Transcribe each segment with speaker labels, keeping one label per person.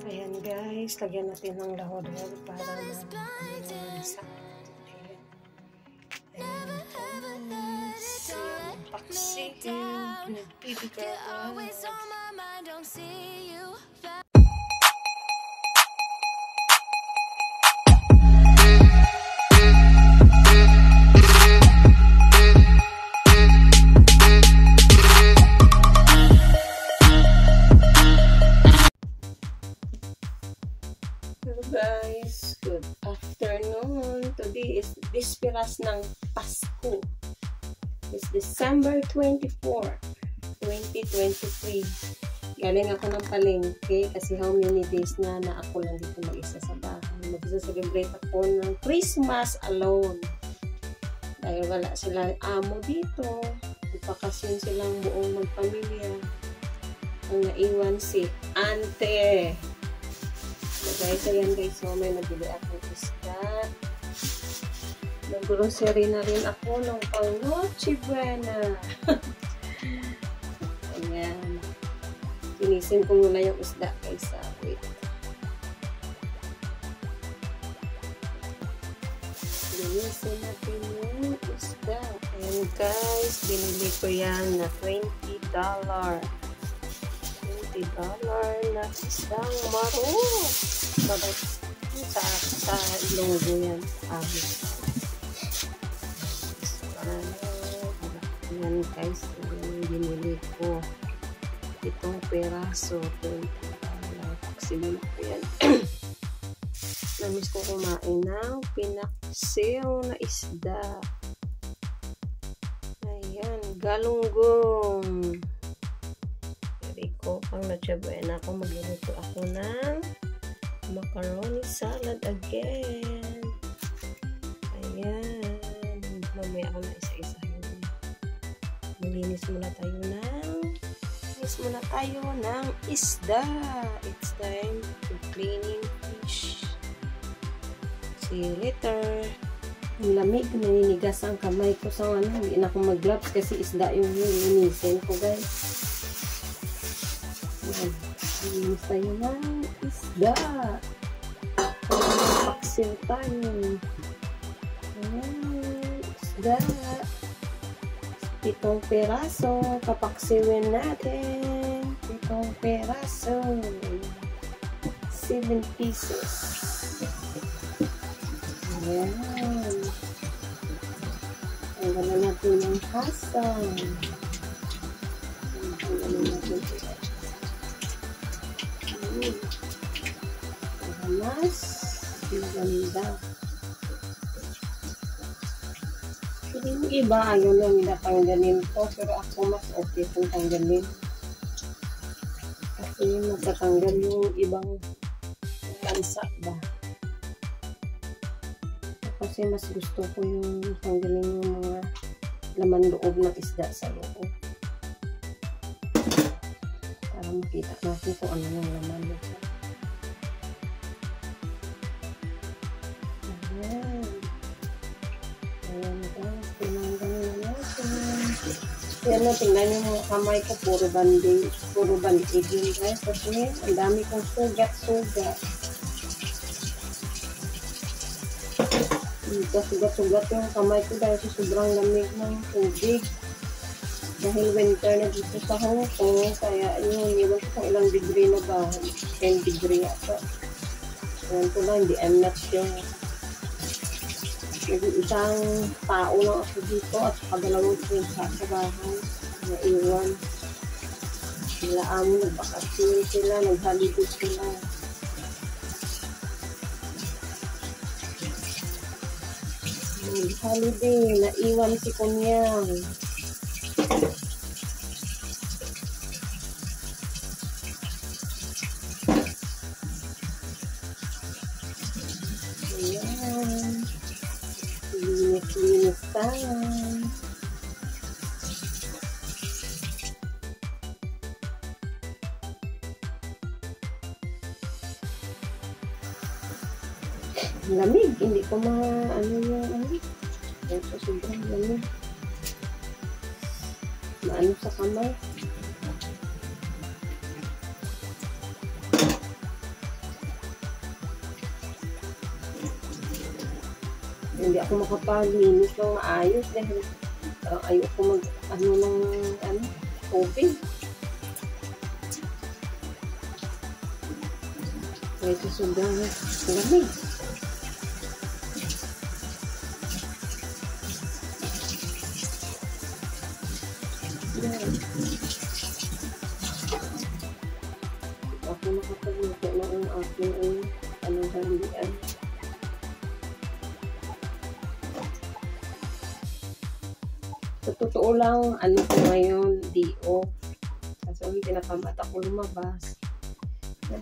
Speaker 1: Ayan guys, lagyan natin ng lahod-lahod para ma-sakit. Ayan guys, paksi, nagpipigil guys. Hello guys, good afternoon. Today is Bisperas ng Pasko. It's December 24, 2023. Galing ako ng palengke kasi how many days na ako lang dito mag-isa sa bahay. Mag-celebrate ako ng Christmas alone. Dahil wala silang amo dito. Nagpakasyon silang buong magpamilya. Ang naiwan si Ante. So guys, ayan guys, so may nabili akong isda. Nag-grocery na rin ako ng pang Noche Buena. Ayan. Tinisin ko muna yung isda guys. Wait. Tinisin natin yung isda. Ayan guys, binili ko yan na $20. $20 na isang maro. Sa Ilonggo yan. Ayan guys, yung binili ko. Itong peraso. Paksimin ko yan. Namis ko kumain ng pinaksiw na isda. Ayan, galunggong. Ko pang Noche Buena ako, magluluto ako ng macaroni salad again. Ayan, mamaya ako na isa-isa yun. Malinis muna tayo ng isda. It's time to cleaning fish. See you later. Ang lamig, naninigas ang kamay ko sa hindi na ako mag-gloves kasi isda yung linisin ko guys. Linis tayo ng isda. Paksil tayo. Isda. 7 peraso. Kapaksiwin natin. 7 peraso. 7 pieces. Ayan. Tanggalan natin yung hasang. Tanggalan natin ito. Mas maganda. Pero yung iba ayaw lang nila tanggalin ko, pero ako mas okay kung tanggalin kasi matatanggal yung ibang lansa ba, kasi mas gusto ko yung tanggalin yung mga laman loob ng isda sa loob para makita natin kung ano yung laman loob. Yan na, tingnan yung mga kamay ko, puro bandage yun guys, kasi ang dami kong sugat-sugat. Sugat-sugat yung kamay ko dahil sa sobrang lamig ng tubig. Dahil winter na dito sa Hong Kong, kaya yun, iwan ko kung ilang degree na ba, 10 degree ata. Yan ko lang, hindi I'm not sure. Isang tao lang ako dito at pagalawang pinsa sa bahay na iwan. Sila amo, nagbakasyon sila, naghalibot sila. Holiday, naiwan si Kunyang. Ayan. Linis tayo. Lamig, hindi ko ano yung ito sobrang lamig. Maano sa kamay. Hindi ako makapaglinis ng maayos dahil ayoko mag ng tubig. Kaya sobrang lamig. Ako nakapagluto na ang aking halian. Sa totoo lang, ko ngayon, D.O. Kasi ang pinakamata ko lumabas.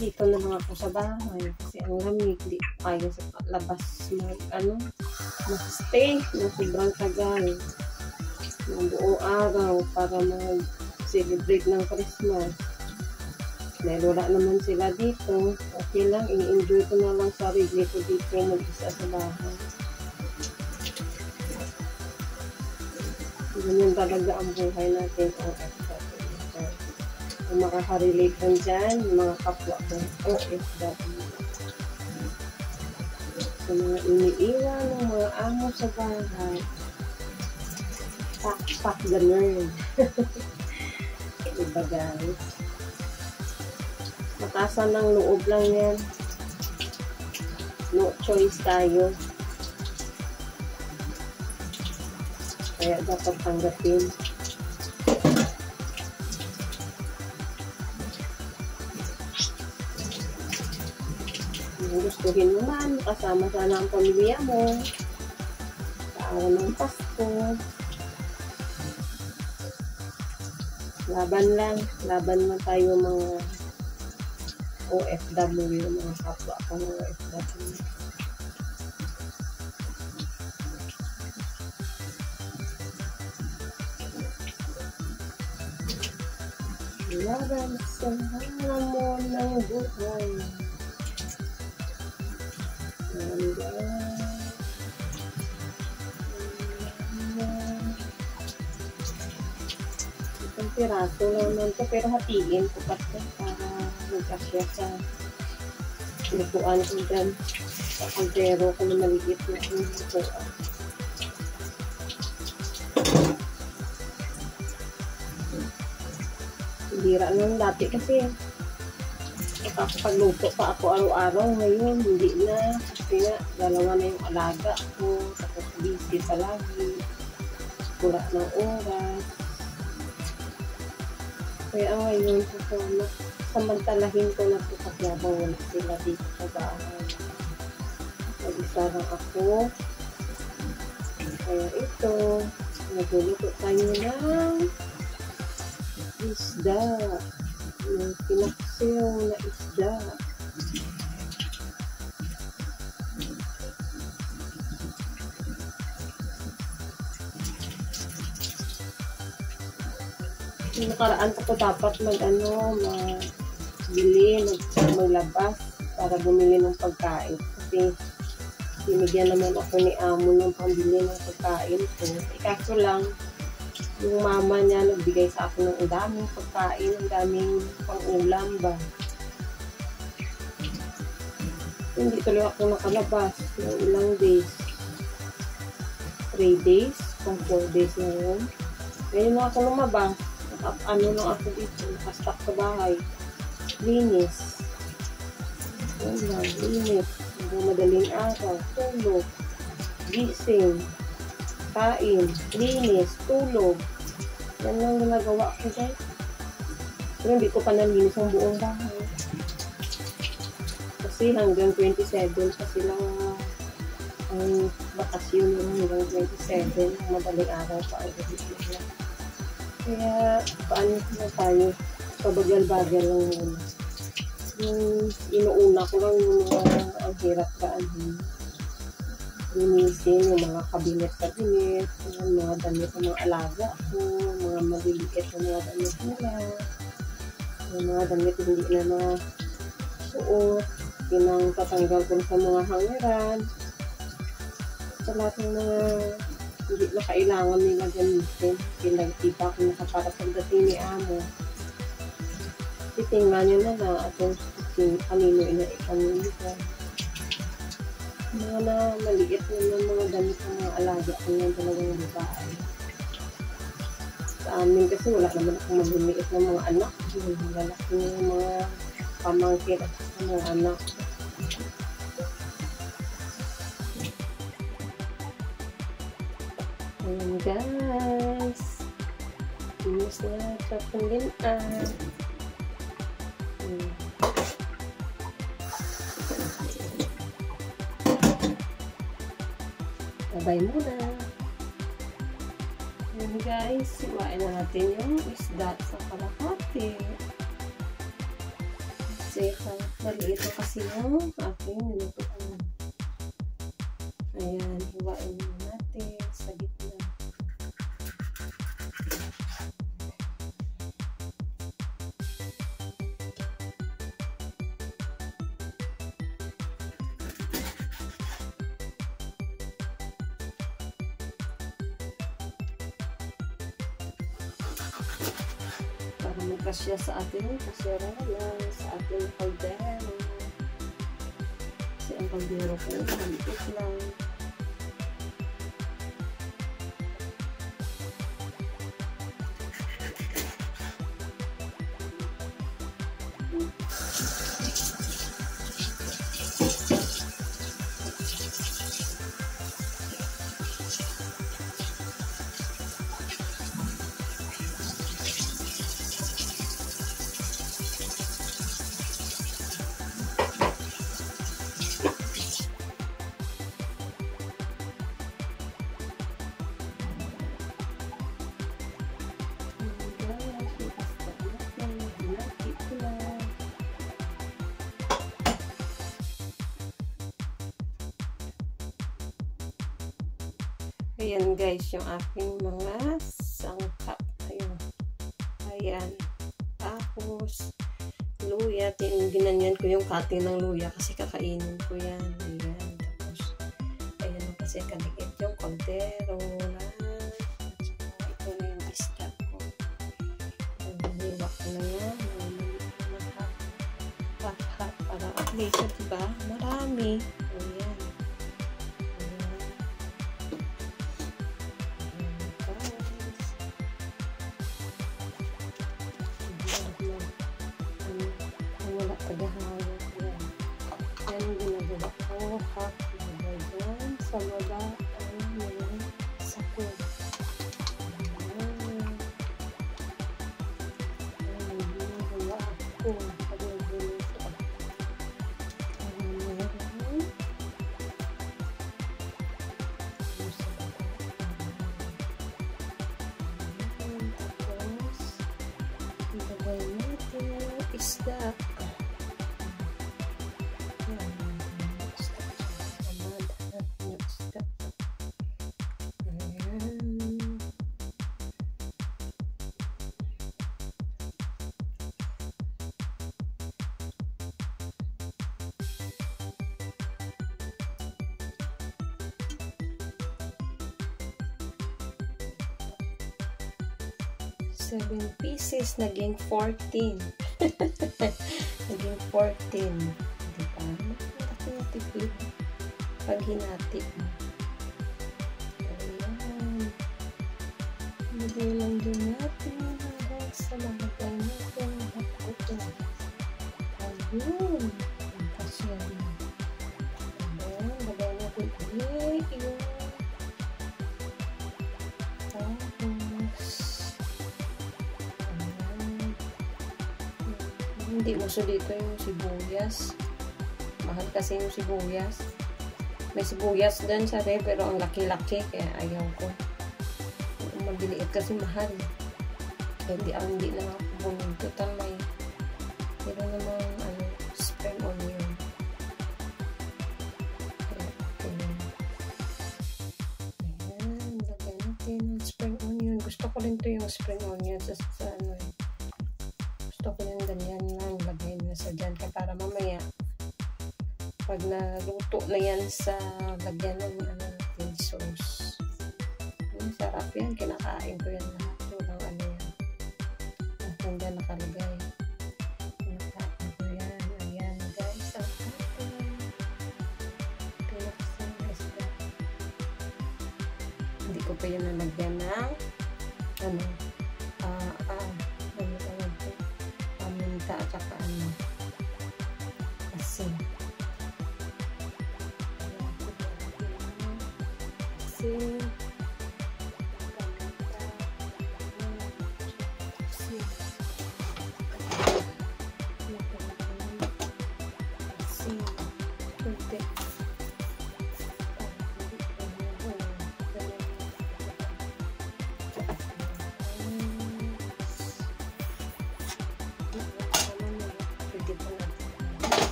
Speaker 1: Dito na lang ako sa bahay. Kasi ang lamig, di ko kaya sa labas mag-stay na sobrang tagal. Ng buong araw para mag-celebrate ng Christmas. Dahil wala naman sila dito. Okay lang, i-enjoy ko na lang sarili ko dito mag-isa sa bahay. Ganyan talaga ang buhay natin. Kung makaka-relate lang dyan, mga kapwa ko, OFW. Sa mga iniiwan ng mga amo sa bahay. Pak ganun. Diba guys? Matasan ng loob lang yan. No choice tayo. Kaya dapat tanggapin. Gustuhin mo man, kasama sana ang pamilya mo. Sa araw ng Pasko. Laban na tayo mga OFW, mga kapwa ko mga OFW. Laban sa hamon ng buhay. Isang piraso naman ito, pero hatiin ko kasi para magkasya sa lutuan ko dyan. Sa kaldero ko na maliit na lutuan. Bira nang dati kasi nakakapagluto pa ako araw-araw. Ngayon hindi na, kasi nga dalawa na yung alaga ko, tapos busy palagi, wala ng oras. Kaya ngayon samantalahin ko na ito kasi habang wala sila dito sa bahay. Mag-isa lang ako. Kaya ito, nagluluto tayo ng isda. Yung pinaksiw na isda. Yung nakaraan ko dapat maglabas para bumili ng pagkain. Kasi binigyan naman ako ni amo ng pambili ng pagkain ko. Kaso lang, yung mama niya nagbigay sa akin ng daming pagkain, ang daming pang-ulam ba. Hindi tuloy ako nakalabas ng ilang days. 3 days, pang 4 days na yun. Ngayon na ako lumabas. Lang ako dito, nakastock sa bahay. Linis. Linis. Madaling araw, tulog, gising, kain, linis, tulog. Yan lang ginagawa ko guys. Pero hindi ko pa nalinis ang buong bahay. Kasi hanggang 27 pa sila ang bakasyon hanggang 27. Madaling araw pa ang gabi nila. Kaya paano na tayo? Pabagal-bagal lang muna. Yung inuuna ko lang yung mga ang hirap linisin yung mga kabinet, yung mga damit ng mga alaga ko, mga maliliit na mga damit nila, yung mga damit hindi na masuot, pinang tatanggal ko sa mga hangeran, sa lahat ng mga hindi na kailangan nila gamitin. Pinagtipa ko nakaparap pagdating ni amo. Titingnan nyo na atong kanino ina-ikan nila. Mga na maliit naman mga damit ng mga alaga ko yung dalawang babae. Sa amin kasi wala naman akong maliliit ng mga anak. Yung lalaki ng mga pamangkin at mga anak. Ayan guys. Inis na sa pangginaan. Sabay muna. Ayan guys, siwain na natin yung isda sa kalahati. Kasi maliit na kasi yung aking nilutuan. Ayan, hiwain na natin sa gitna. Para magkasya sa ating kasyerala, sa ating kaldero. Kasi ang kaldero ko maliit lang. Ayan guys, yung aking mga sangkap. Ayan. Tapos, luya. Ginanyan ko yung cutting ng luya kasi kakainin ko yan. Ayan. Tapos, ayan kasi kaliit yung kaldero. Ito na yung isda ko. Hiniwa ko na yan. Para at least, diba? Marami. Ayan. Yan ginagawa ko, half ilagay dyan sa baba ang mga sakot. Yan ginagawa ako pag nagluluto. Tapos ilagay natin yung isda. Seven pieces, naging 14. Naging 14. Diba? Malaki na tipid. Pag hinati mo. Ayan. Lagay lang din natin hanggang sa malagay natin. Ito. Ayun. Ang kasya na. Ayan. Lagay natin ulit yung hindi uso dito yung sibuyas. Mahal kasi yung sibuyas. May sibuyas din sa ref, pero ang laki-laki, kaya ayaw ko. Mabiliit kasi mahal. Kaya hindi lang ako bumili. Total may naman spring onion. Ayan, lagyan natin ng spring onion. Gusto ko rin to yung spring onion sa gusto ko yung ganyan lang, lagay na sa dyan. Kaya para mamaya, pag naluto na yan sa lagyan ng sauce. Sarap yan, kinakain ko yan lahat. Walang ano yan. Lahat ng dyan nakalagay. Kinakain ko yan. Ayan guys, ang ating ko pa yan nalagyan ng ano tawag ko, paminta at saka asin. Asin.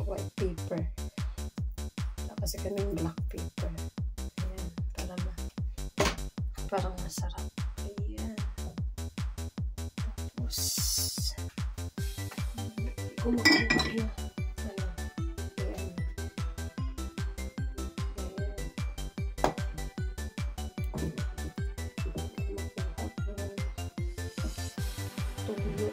Speaker 1: White paper. Tapos ganun black paper. Ayan, parang masarap. Ayan. Tapos kumukuha na. Ayan. Tuyo.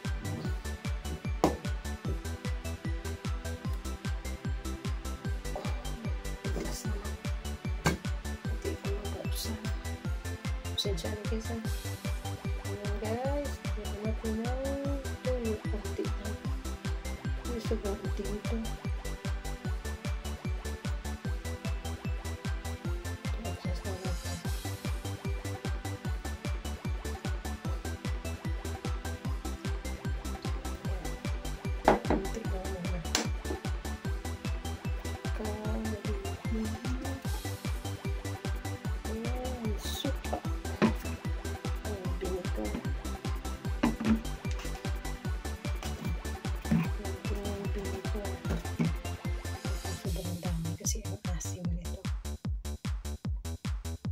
Speaker 1: Pasensya na kayo sa ayan guys, gawin natin ng tuyo konti lang. May sobrang uting ito. Adjust na natin. Konti lang naman. Ayan, suka. Kasi ang asim nito.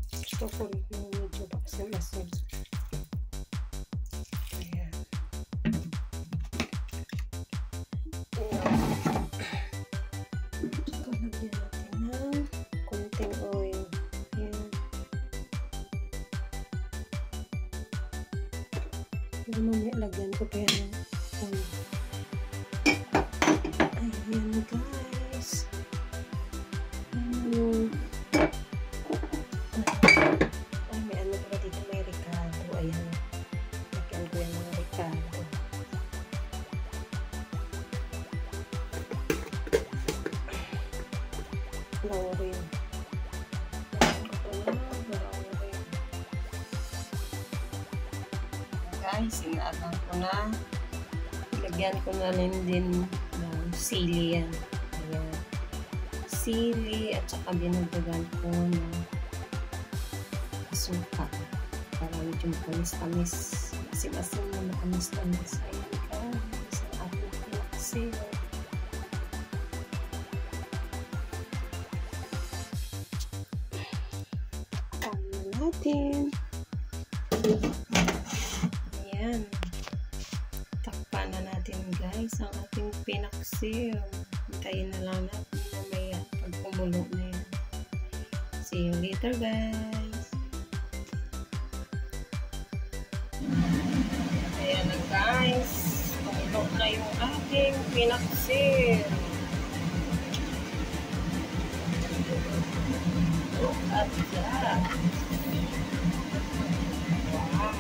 Speaker 1: Gusto ko yung medyo asim-asim. Ayan. Saka lagyan natin ng konting oil. Ayan. Pero mamaya lagyan ko pa yan ng oil. Ayan guys. Ay, may ano pala dito, may Ricardo. Ayan. Lagyan ko yan ng Ricardo. Laurin. Guys, inaabang ko na. Lagyan ko na rin din ng sili yan. Ayan. Sili at saka dinagdagan ko ng suka para medyo matamis-tamis. Asim-asim na matamis-tamis. Ayan guys, ang ating pinakasiw. Takpan natin. Ayan. Takpan na natin guys ang ating pinakasiw. Hintayin na lang natin mamaya pag kumulo na yan. See you later guys. Ayan na guys. Kumulo na yung ating pinakasiw. Look at that. Wow.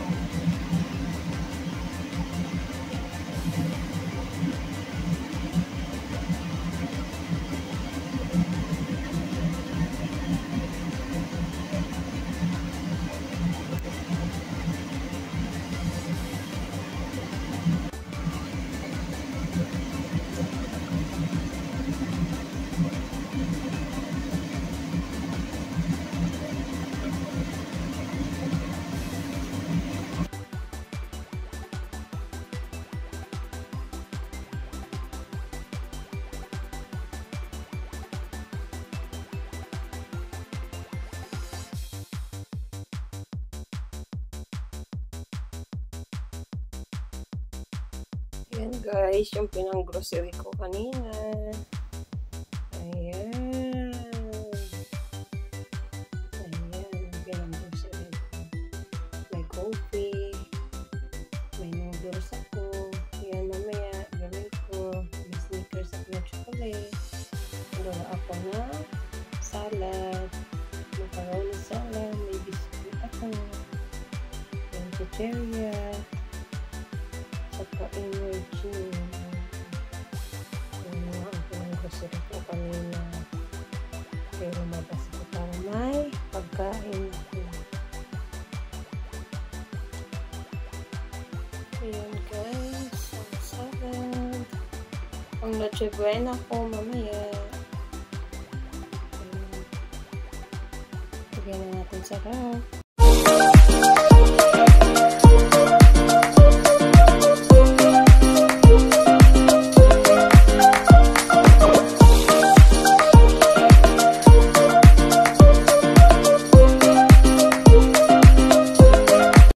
Speaker 1: Ayan guys, yung pinang-grocery ko kanina. Ayan. Ayan, yung pinang-grocery ko. May coffee. May noodles ako. Ayan, mamaya gawin ko. May sneakers ako na chicheria, saka energy. Yung mga ang grocery ko kanina. Pero mabasa ko para may pagkain ko. Ayan guys, ang sarap. Ang noche buena ko mamaya. Ayan. Lagyan na natin sa ref.